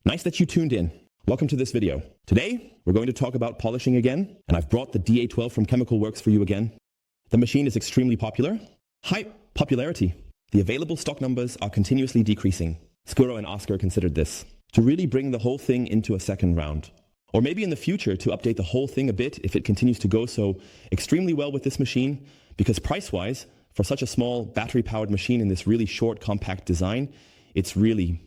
Nice that you tuned in. Welcome to this video. Today, we're going to talk about polishing again, and I've brought the DA12 from Chemicalworkz for you again. The machine is extremely popular. High popularity. The available stock numbers are continuously decreasing. Skuro and Oscar considered this to really bring the whole thing into a second round. Or maybe in the future to update the whole thing a bit if it continues to go so extremely well with this machine, because price-wise, for such a small battery-powered machine in this really short, compact design, it's really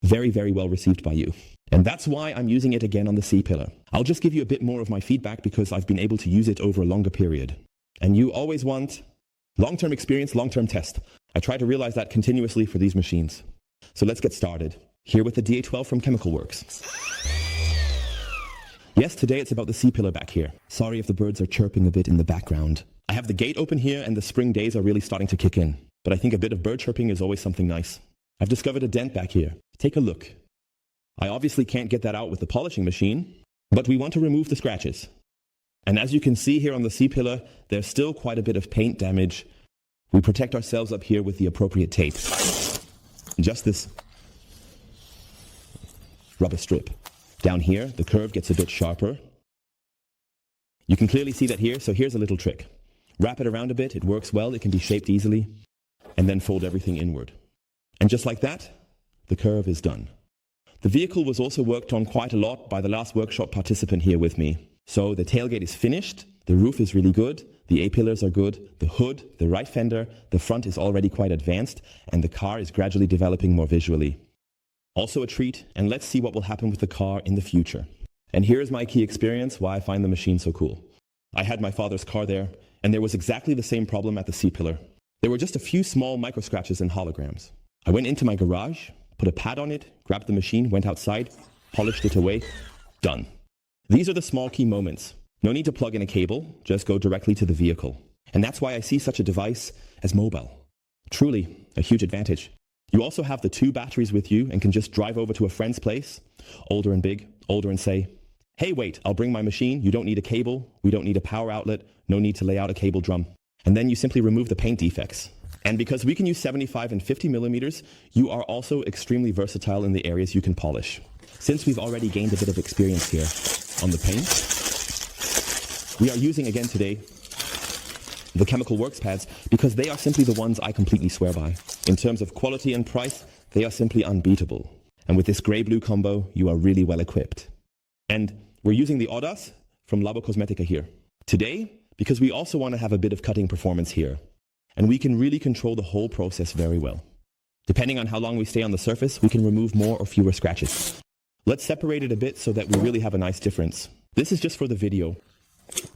very, very well received by you. And that's why I'm using it again on the C-pillar. I'll just give you a bit more of my feedback because I've been able to use it over a longer period. And you always want long-term experience, long-term test. I try to realize that continuously for these machines. So let's get started. Here with the DA12 from Chemicalworkz. Yes, today it's about the C-pillar back here. Sorry if the birds are chirping a bit in the background. I have the gate open here and the spring days are really starting to kick in. But I think a bit of bird chirping is always something nice. I've discovered a dent back here. Take a look. I obviously can't get that out with the polishing machine, but we want to remove the scratches. And as you can see here on the C-pillar, there's still quite a bit of paint damage. We protect ourselves up here with the appropriate tape. Just this rubber strip. Down here, the curve gets a bit sharper. You can clearly see that here, so here's a little trick. Wrap it around a bit, it works well, it can be shaped easily, and then fold everything inward. And just like that, the curve is done. The vehicle was also worked on quite a lot by the last workshop participant here with me. So the tailgate is finished, the roof is really good, the A-pillars are good, the hood, the right fender, the front is already quite advanced, and the car is gradually developing more visually. Also a treat, and let's see what will happen with the car in the future. And here is my key experience, why I find the machine so cool. I had my father's car there, and there was exactly the same problem at the C-pillar. There were just a few small micro scratches and holograms. I went into my garage, put a pad on it, grabbed the machine, went outside, polished it away, done. These are the small key moments. No need to plug in a cable, just go directly to the vehicle. And that's why I see such a device as mobile. Truly a huge advantage. You also have the 2 batteries with you and can just drive over to a friend's place, older and big, older and say, hey wait, I'll bring my machine, you don't need a cable, we don't need a power outlet, no need to lay out a cable drum. And then you simply remove the paint defects. And because we can use 75 and 50 millimeters, you are also extremely versatile in the areas you can polish. Since we've already gained a bit of experience here on the paint, we are using again today the Chemicalworkz pads because they are simply the ones I completely swear by. In terms of quality and price, they are simply unbeatable. And with this grey-blue combo, you are really well equipped. And we're using the Audas from Labo Cosmetica here. Today, because we also want to have a bit of cutting performance here. And we can really control the whole process very well. Depending on how long we stay on the surface, we can remove more or fewer scratches. Let's separate it a bit so that we really have a nice difference. This is just for the video.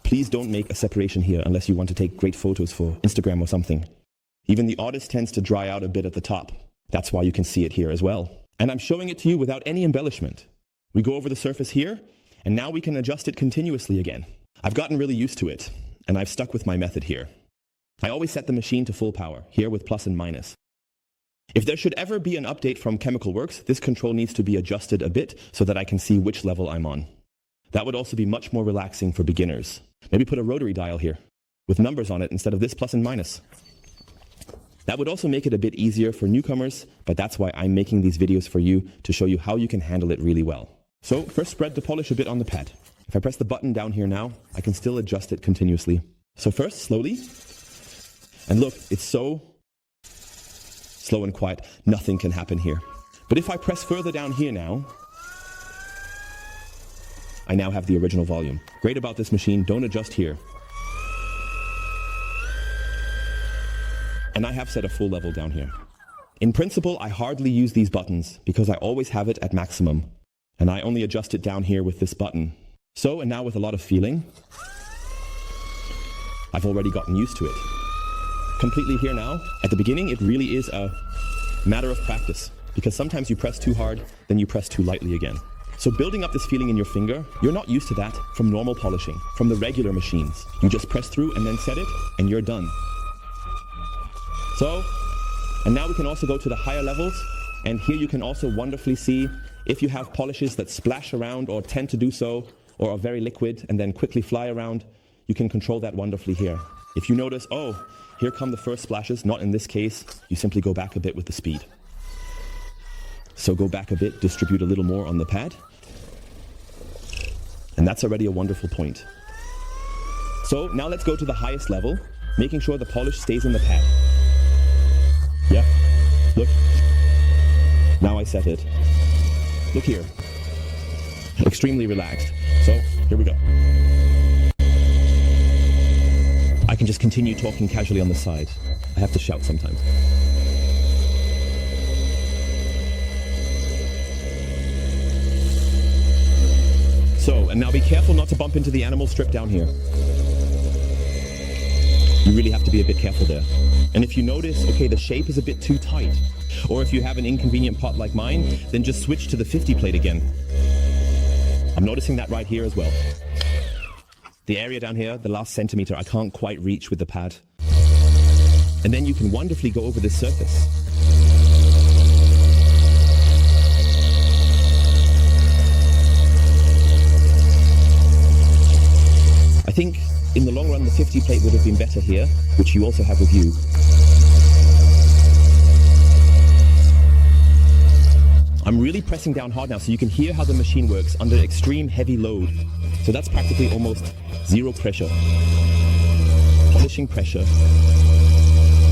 Please don't make a separation here unless you want to take great photos for Instagram or something. Even the Audis tends to dry out a bit at the top. That's why you can see it here as well. And I'm showing it to you without any embellishment. We go over the surface here, and now we can adjust it continuously again. I've gotten really used to it, and I've stuck with my method here. I always set the machine to full power, here with plus and minus. If there should ever be an update from Chemicalworkz, this control needs to be adjusted a bit so that I can see which level I'm on. That would also be much more relaxing for beginners. Maybe put a rotary dial here, with numbers on it instead of this plus and minus. That would also make it a bit easier for newcomers, but that's why I'm making these videos for you to show you how you can handle it really well. So first spread the polish a bit on the pad. If I press the button down here now, I can still adjust it continuously. So first, slowly. And look, it's so slow and quiet, nothing can happen here. But if I press further down here now, I now have the original volume. Great about this machine, don't adjust here. And I have set a full level down here. In principle, I hardly use these buttons because I always have it at maximum. And I only adjust it down here with this button. So, and now with a lot of feeling, I've already gotten used to it. Completely here now. At the beginning, it really is a matter of practice because sometimes you press too hard, then you press too lightly again. So building up this feeling in your finger, you're not used to that from normal polishing, from the regular machines. You just press through and then set it, and you're done. So, and now we can also go to the higher levels, and here you can also wonderfully see if you have polishes that splash around or tend to do so, or are very liquid and then quickly fly around, you can control that wonderfully here. If you notice, oh, here come the first splashes, not in this case, you simply go back a bit with the speed. So go back a bit, distribute a little more on the pad. And that's already a wonderful point. So now let's go to the highest level, making sure the polish stays in the pad. Yeah, look. Now I set it. Look here. Extremely relaxed. So, here we go. I can just continue talking casually on the side. I have to shout sometimes. So, and now be careful not to bump into the animal strip down here. You really have to be a bit careful there. And if you notice, okay, the shape is a bit too tight, or if you have an inconvenient pot like mine, then just switch to the 50 plate again. I'm noticing that right here as well. The area down here, the last centimeter, I can't quite reach with the pad. And then you can wonderfully go over this surface. I think in the long run, the 50 plate would have been better here, which you also have with you. I'm really pressing down hard now so you can hear how the machine works under extreme heavy load. So that's practically almost zero pressure. Polishing pressure.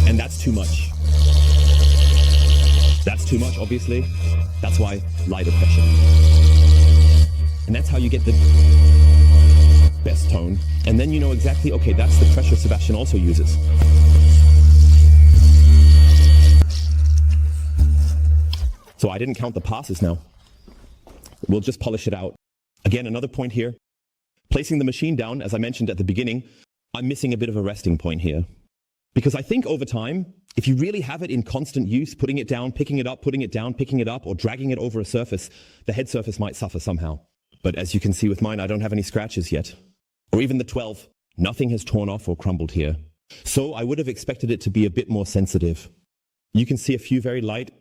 And that's too much. That's too much, obviously. That's why lighter pressure. And that's how you get the best tone. And then you know exactly, okay, that's the pressure Sebastian also uses. So I didn't count the passes now. We'll just polish it out. Again, another point here. Placing the machine down, as I mentioned at the beginning, I'm missing a bit of a resting point here. Because I think over time, if you really have it in constant use, putting it down, picking it up, putting it down, picking it up, or dragging it over a surface, the head surface might suffer somehow. But as you can see with mine, I don't have any scratches yet. Or even the 12, nothing has torn off or crumbled here. So I would have expected it to be a bit more sensitive. You can see a few very light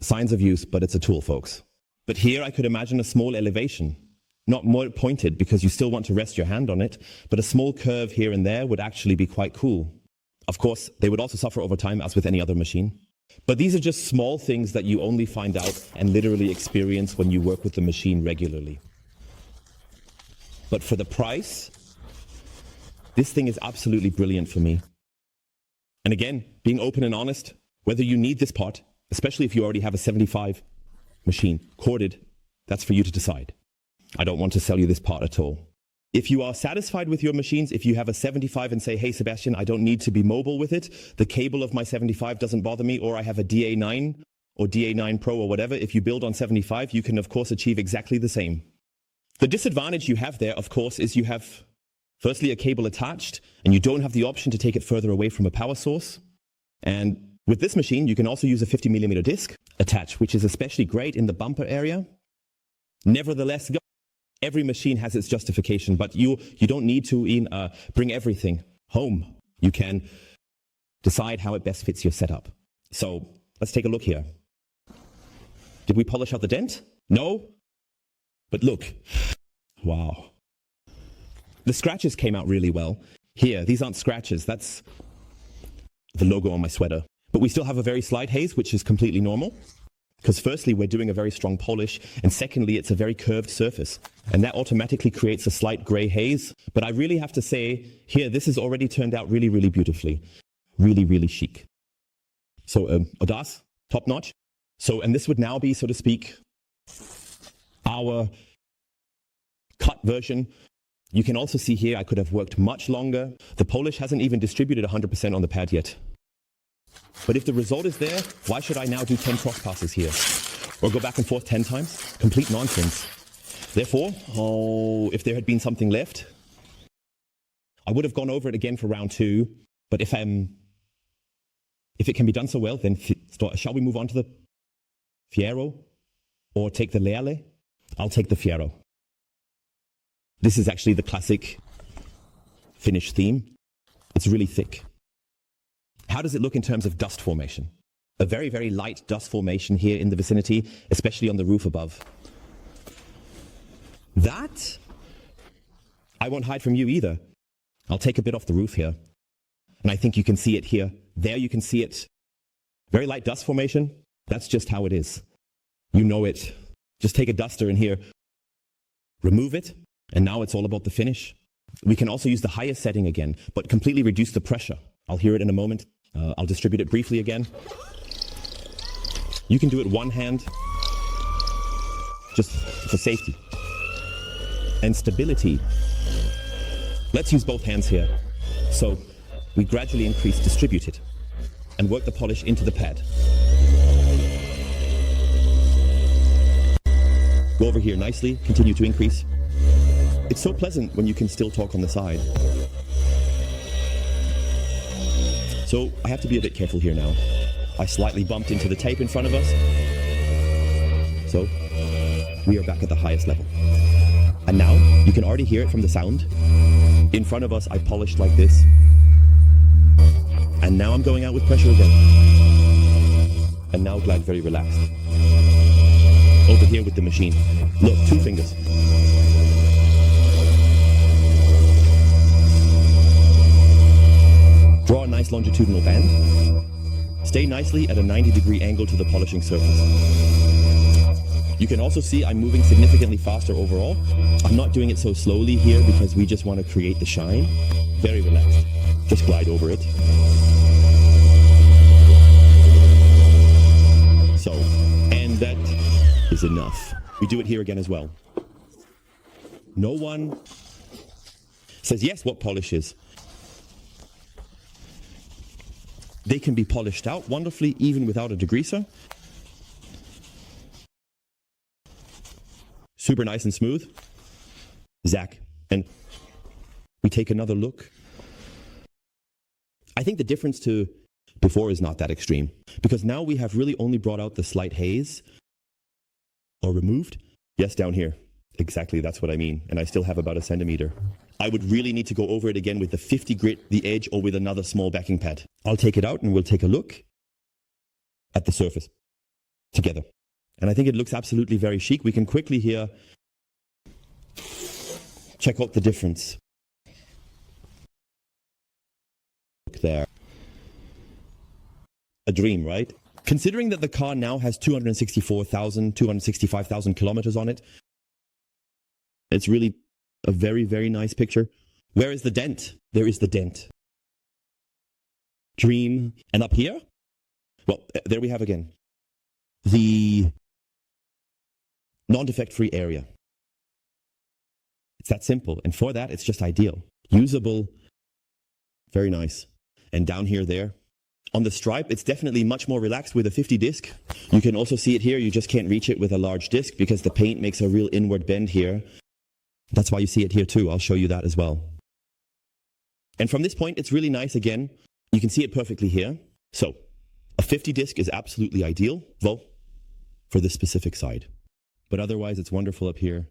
signs of use, but it's a tool, folks. But here I could imagine a small elevation, not more pointed because you still want to rest your hand on it, but a small curve here and there would actually be quite cool. Of course, they would also suffer over time as with any other machine. But these are just small things that you only find out and literally experience when you work with the machine regularly. But for the price, this thing is absolutely brilliant for me. And again, being open and honest, whether you need this pot, especially if you already have a 75 machine corded, that's for you to decide. I don't want to sell you this part at all. If you are satisfied with your machines, if you have a 75 and say, hey, Sebastian, I don't need to be mobile with it, the cable of my 75 doesn't bother me, or I have a DA9 or DA9 Pro or whatever, if you build on 75, you can, of course, achieve exactly the same. The disadvantage you have there, of course, is you have, firstly, a cable attached, and you don't have the option to take it further away from a power source. And with this machine, you can also use a 50mm disc attached, which is especially great in the bumper area. Nevertheless, every machine has its justification, but you don't need to bring everything home. You can decide how it best fits your setup. So let's take a look here. Did we polish out the dent? No? But look. Wow. The scratches came out really well. Here, these aren't scratches. That's the logo on my sweater. But we still have a very slight haze, which is completely normal. Because firstly, we're doing a very strong polish, and secondly, it's a very curved surface. And that automatically creates a slight gray haze. But I really have to say, here, this has already turned out really, really beautifully. Really, really chic. So, audace, top notch. So, and this would now be, so to speak, our cut version. You can also see here, I could have worked much longer. The polish hasn't even distributed 100% on the pad yet. But if the result is there, why should I now do 10 cross passes here? Or go back and forth 10 times? Complete nonsense. Therefore, if there had been something left, I would have gone over it again for round 2. But if it can be done so well, then shall we move on to the Fiero? Or take the Leale? I'll take the Fiero. This is actually the classic Finnish theme. It's really thick. How does it look in terms of dust formation? A very, very light dust formation here in the vicinity, especially on the roof above. That, I won't hide from you either. I'll take a bit off the roof here. And I think you can see it here. There you can see it. Very light dust formation. That's just how it is. You know it. Just take a duster in here, remove it, and now it's all about the finish. We can also use the highest setting again, but completely reduce the pressure. I'll hear it in a moment. I'll distribute it briefly again. You can do it one hand, just for safety. And stability. Let's use both hands here. So we gradually increase, distribute it, and work the polish into the pad. Go over here nicely, continue to increase. It's so pleasant when you can still talk on the side. So I have to be a bit careful here now. I slightly bumped into the tape in front of us. So we are back at the highest level. And now you can already hear it from the sound. In front of us, I polished like this. And now I'm going out with pressure again. And now glide very relaxed. Over here with the machine. Look, 2 fingers. Draw a nice longitudinal band. Stay nicely at a 90-degree angle to the polishing surface. You can also see I'm moving significantly faster overall. I'm not doing it so slowly here because we just want to create the shine. Very relaxed. Just glide over it. So, and that is enough. We do it here again as well. No one says, yes, what polish is? They can be polished out wonderfully even without a degreaser. Super nice and smooth. Zach. And we take another look. I think the difference to before is not that extreme, because now we have really only brought out the slight haze. Or removed? Yes, down here. Exactly, that's what I mean. And I still have about 1 centimeter. I would really need to go over it again with the 50 grit, the edge, or with another small backing pad. I'll take it out and we'll take a look at the surface together. And I think it looks absolutely very chic. We can quickly here check out the difference. Look there. A dream, right? Considering that the car now has 265,000 kilometers on it, it's really a very, very nice picture. Where is the dent? There is the dent. Dream. And up here? Well, there we have again the non-defect-free area. It's that simple. And for that, it's just ideal. Usable. Very nice. And down here, there. On the stripe, it's definitely much more relaxed with a 50 disc. You can also see it here. You just can't reach it with a large disc because the paint makes a real inward bend here. That's why you see it here too. I'll show you that as well. And from this point, it's really nice again. You can see it perfectly here. So a 50 disc is absolutely ideal, well, for this specific side. But otherwise, it's wonderful up here.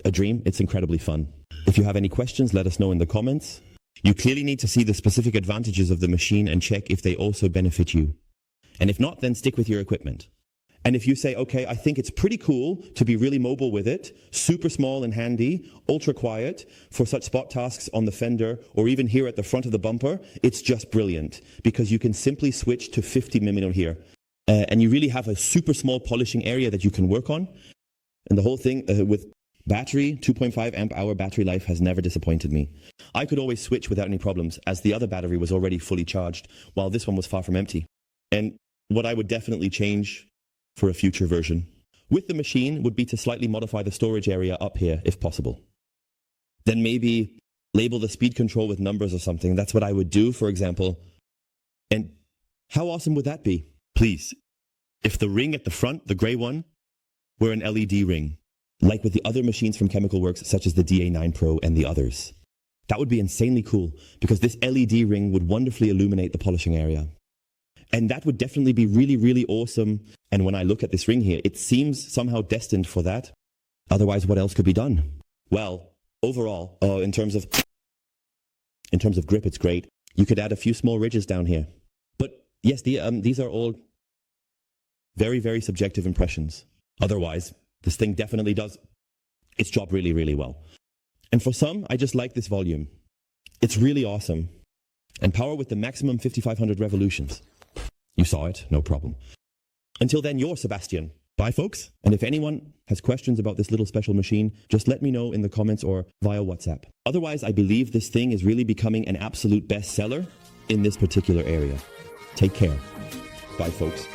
A dream. It's incredibly fun. If you have any questions, let us know in the comments. You clearly need to see the specific advantages of the machine and check if they also benefit you. And if not, then stick with your equipment. And if you say, okay, I think it's pretty cool to be really mobile with it, super small and handy, ultra quiet, for such spot tasks on the fender, or even here at the front of the bumper, it's just brilliant, because you can simply switch to 50 mm here. And you really have a super small polishing area that you can work on. And the whole thing with battery, 2.5 amp hour battery life has never disappointed me. I could always switch without any problems, as the other battery was already fully charged, while this one was far from empty. And what I would definitely change for a future version with the machine would be to slightly modify the storage area up here, if possible. Then maybe label the speed control with numbers or something. That's what I would do, for example. And how awesome would that be? Please, if the ring at the front, the gray one, were an LED ring, like with the other machines from Chemicalworkz, such as the DA9 Pro and the others. That would be insanely cool, because this LED ring would wonderfully illuminate the polishing area. And that would definitely be really, really awesome. And when I look at this ring here, it seems somehow destined for that. Otherwise, what else could be done? Well, overall, in terms of grip, it's great. You could add a few small ridges down here. But yes, these are all very, very subjective impressions. Otherwise, this thing definitely does its job really, really well. And for some, I just like this volume. It's really awesome. And power with the maximum 5500 revolutions. You saw it, no problem. Until then, you're Sebastian. Bye, folks. And if anyone has questions about this little special machine, just let me know in the comments or via WhatsApp. Otherwise, I believe this thing is really becoming an absolute bestseller in this particular area. Take care. Bye, folks.